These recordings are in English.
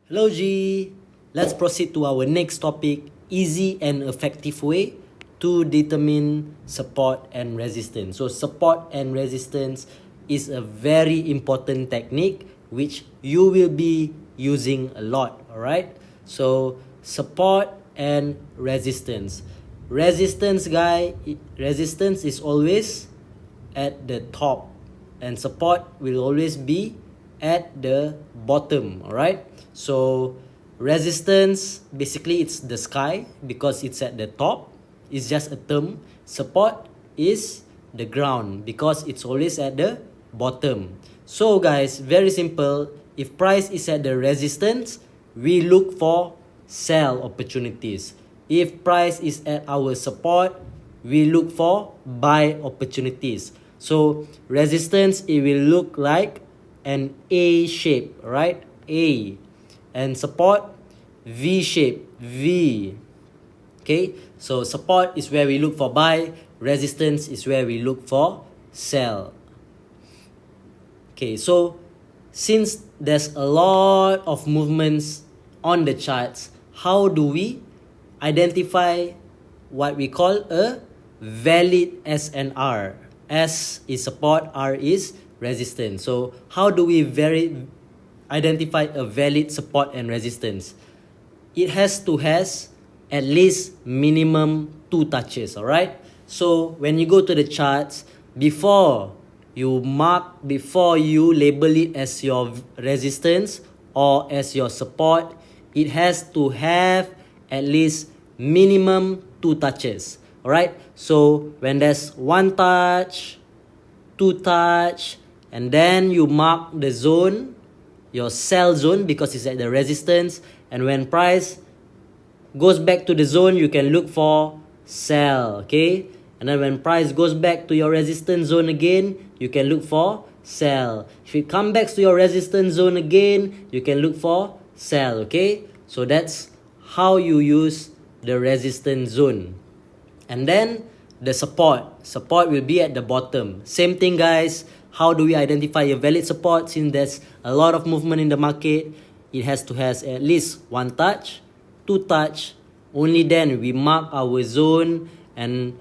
Hello G. Let's proceed to our next topic, easy and effective way to determine support and resistance. So support and resistance is a very important technique which you will be using a lot, all right? So support and resistance. Resistance is always at the top and support will always be at the bottom, all right? So resistance, basically it's the sky because it's at the top. It's just a term. Support is the ground because it's always at the bottom. So guys, very simple. If price is at the resistance, we look for sell opportunities. If price is at our support, we look for buy opportunities. So resistance, it will look like an A shape, right? A. And support, V shape, V. Okay, so support is where we look for buy, resistance is where we look for sell. Okay, so since there's a lot of movements on the charts, how do we identify what we call a valid SNR? S is support, R is resistance. So how do we identify a valid support and resistance? It has to has at least minimum 2 touches, all right? So when you go to the charts, before you label it as your resistance or as your support, it has to have at least minimum 2 touches, all right? So when there's 1 touch, 2 touch, and then you mark the zone, your sell zone, because it's at the resistance, and when price goes back to the zone, you can look for sell, okay? And then when price goes back to your resistance zone again, you can look for sell. If it comes back to your resistance zone again, you can look for sell, okay? So that's how you use the resistance zone. And then the support will be at the bottom. Same thing guys. How do we identify a valid support? Since there's a lot of movement in the market, it has to have at least 1 touch, 2 touch. Only then we mark our zone. And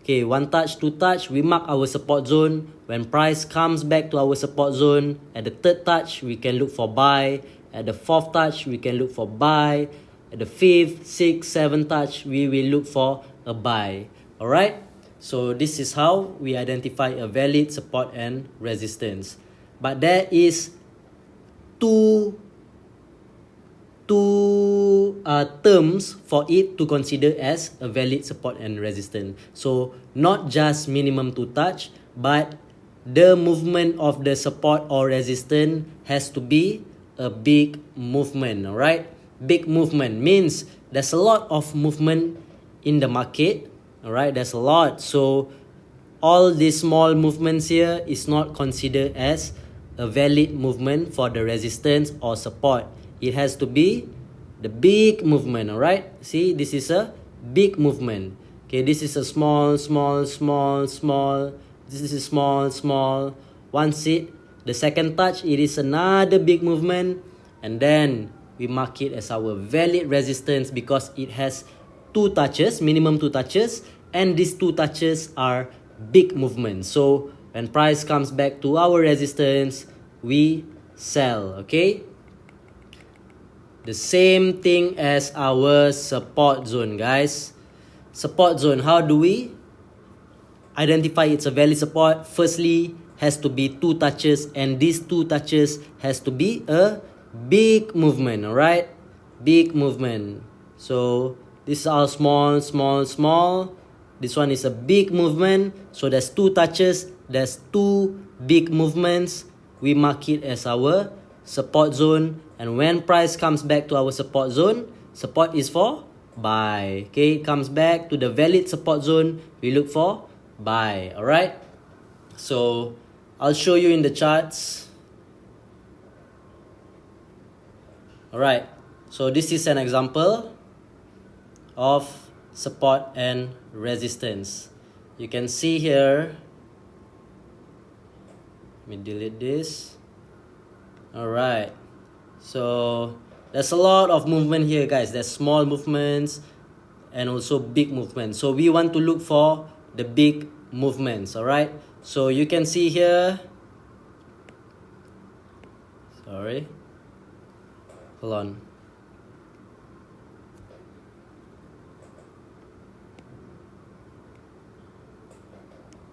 okay, 1 touch, 2 touch, we mark our support zone. When price comes back to our support zone, at the 3rd touch we can look for buy. At the 4th touch we can look for buy. At the 5th, 6th, 7th touch we will look for a buy. Alright, so this is how we identify a valid support and resistance. But there is two terms for it to consider as a valid support and resistance. So not just minimum 2 touch, but the movement of the support or resistance has to be a big movement. All right, big movement means there's a lot of movement in the market. All right, there's a lot. So all these small movements here is not considered as a valid movement for the resistance or support. It has to be the big movement. All right, see, this is a big movement. Okay, this is a small. This is a small. Once the second touch, it is another big movement, and then we mark it as our valid resistance because it has 2 touches, minimum 2 touches, and these 2 touches are big movements. So when price comes back to our resistance, we sell. Okay, the same thing as our support zone, guys. Support zone, how do we identify it's a valid support? Firstly, has to be 2 touches, and these 2 touches has to be a big movement. All right, big movement. So this is our small. This one is a big movement. So there's 2 touches, there's 2 big movements. We mark it as our support zone, and when price comes back to our support zone, support is for buy. Okay, comes back to the valid support zone, we look for buy. All right, so I'll show you in the charts. All right, so this is an example of support and resistance. You can see here, let me delete this. All right, so there's a lot of movement here, guys. There's small movements and also big movements. So we want to look for the big movements, all right? So you can see here, sorry, hold on.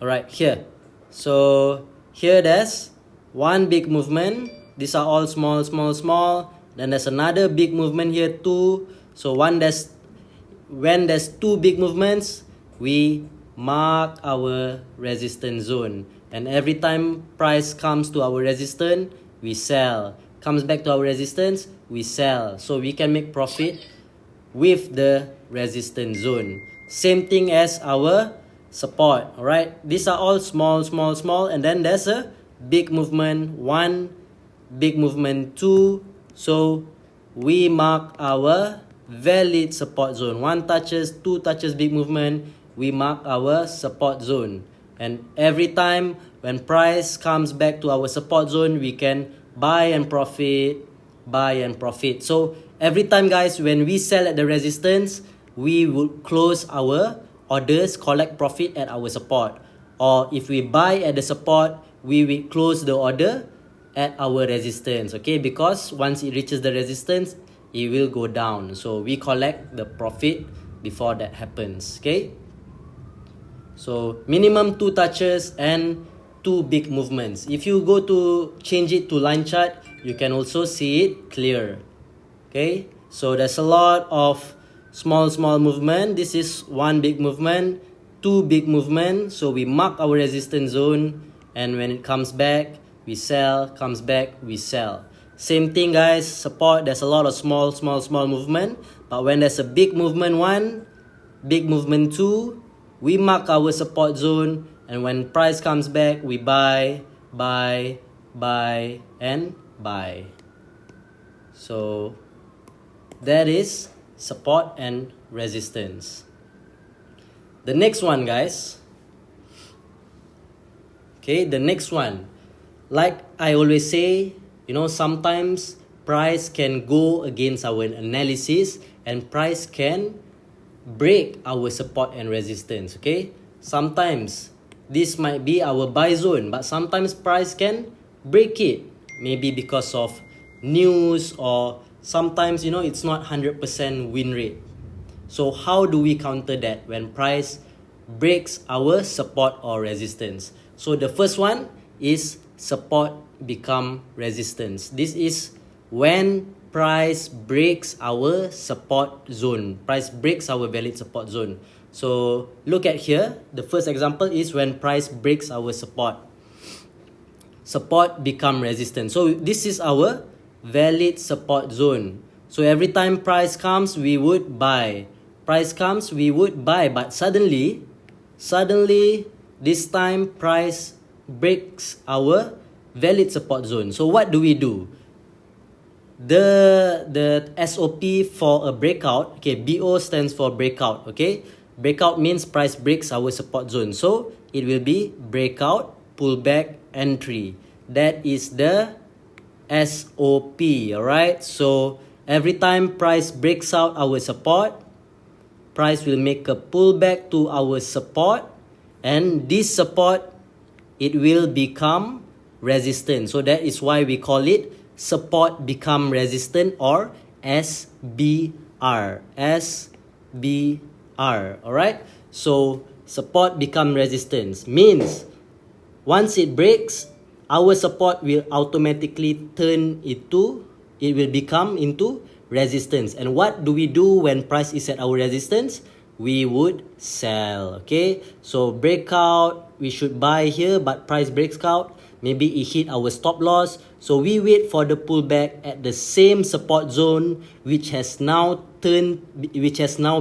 All right, here. So here there's one big movement. These are all small, small, small. Then there's another big movement here too. So when there's two big movements, we mark our resistance zone. And every time price comes to our resistance, we sell. Comes back to our resistance, we sell. So we can make profit with the resistance zone. Same thing as our support, all right? These are all small, small, small, and then there's a big movement, one, big movement, two. So we mark our valid support zone. One touches, two touches, big movement, we mark our support zone. And every time when price comes back to our support zone, we can buy and profit, buy and profit. So every time, guys, when we sell at the resistance, we will close our orders, collect profit at our support. Or if we buy at the support, we will close the order at our resistance, okay? Because once it reaches the resistance, it will go down. So we collect the profit before that happens, okay? So minimum 2 touches and 2 big movements. If you go to change it to line chart, you can also see it clear, okay? So there's a lot of small movement. This is one big movement, 2 big movement. So we mark our resistance zone, and when it comes back, we sell, comes back, we sell. Same thing, guys, support, there's a lot of small movement. But when there's a big movement 1, big movement 2, we mark our support zone, and when price comes back, we buy, and buy. So that is support and resistance. The next one, guys. Okay, the next one. Like I always say, sometimes price can go against our analysis and price can break our support and resistance, okay? Sometimes this might be our buy zone, but sometimes price can break it. Maybe because of news, or sometimes, it's not 100% win rate. So how do we counter that when price breaks our support or resistance? So the first one is support become resistance. This is when price breaks our support zone. Price breaks our valid support zone. So look at here. The first example is when price breaks our support. Support become resistance. So this is our valid support zone. So every time price comes, we would buy. Price comes, we would buy. But suddenly, this time price breaks our valid support zone. So what do? The SOP for a breakout, okay, BO stands for breakout, okay? Breakout means price breaks our support zone. So it will be breakout, pullback, entry. That is the SOP, alright? So every time price breaks out our support, price will make a pullback to our support, and this support, it will become resistance. So that is why we call it support become resistant, or SBR. Alright? So support become resistance means once it breaks, our support will automatically it will become into resistance. And what do we do when price is at our resistance? We would sell, okay? So breakout, we should buy here, but price breaks out, maybe it hit our stop loss, so we wait for the pullback at the same support zone, which has now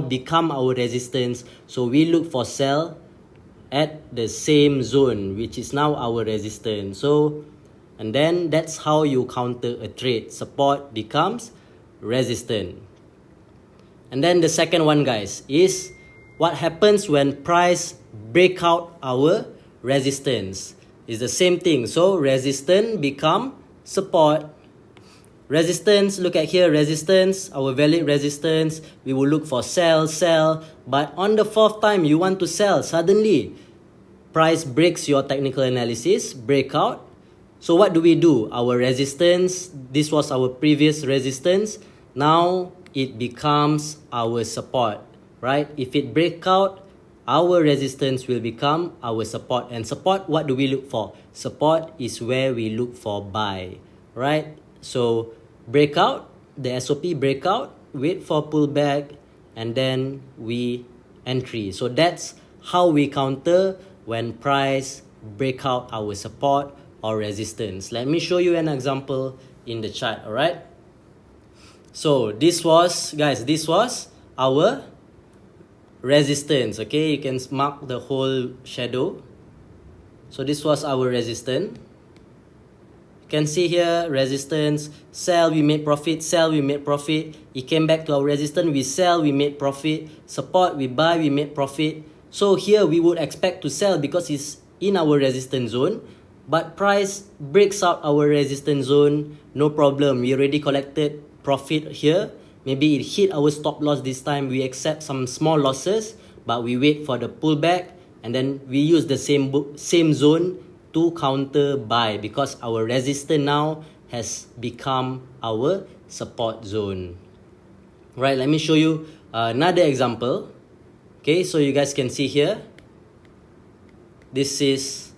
become our resistance. So we look for sell at the same zone, which is now our resistance. So, and then that's how you counter a trade. Support becomes resistant. And then the second one, guys, is what happens when price break out our resistance. It's the same thing. So resistance become support, Resistance, look at here, resistance, our valid resistance. We will look for sell, sell. But on the fourth time you want to sell, suddenly price breaks your technical analysis, breakout. So what do we do? Our resistance, this was our previous resistance. Now it becomes our support, right? If it break out, our resistance will become our support. And support, what do we look for? Support is where we look for buy, right? So breakout, the SOP breakout, wait for pullback, and then we entry. So that's how we counter when price break out our support or resistance. Let me show you an example in the chart, alright? So this was, guys, this was our resistance, okay? You can mark the whole shadow. So this was our resistance. You can see here, resistance, sell, we made profit, sell, we made profit. It came back to our resistance, we sell, we made profit. Support, we buy, we made profit. So here we would expect to sell because it's in our resistance zone. But price breaks out our resistance zone, no problem. We already collected profit here. Maybe it hit our stop loss this time. We accept some small losses, but we wait for the pullback. And then we use the same zone to counter buy because our resistance now has become our support zone. Right, let me show you another example. Okay, so you guys can see here. This is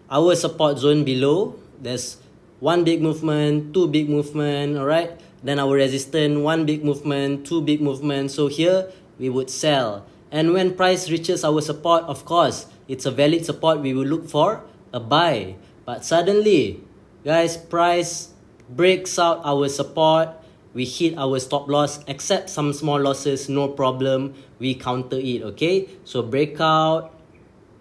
our support zone below. There's one big movement, two big movement, alright? Then our resistance, one big movement, two big movement. So here we would sell. And when price reaches our support, of course, it's a valid support, we will look for a buy. But suddenly, guys, price breaks out our support, we hit our stop loss, accept some small losses, no problem, we counter it, okay? So breakout,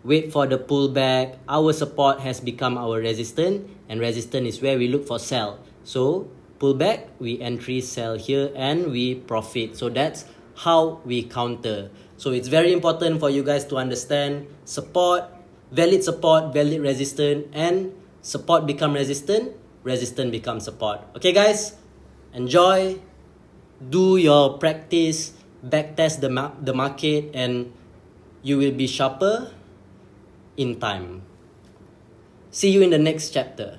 wait for the pullback, our support has become our resistance, and resistance is where we look for sell. So pullback, we entry sell here and we profit. So that's how we counter. So it's very important for you guys to understand support, valid resistance, and support become resistant, resistance become support. Okay guys, enjoy, do your practice, backtest the market, and you will be sharper in time. See you in the next chapter.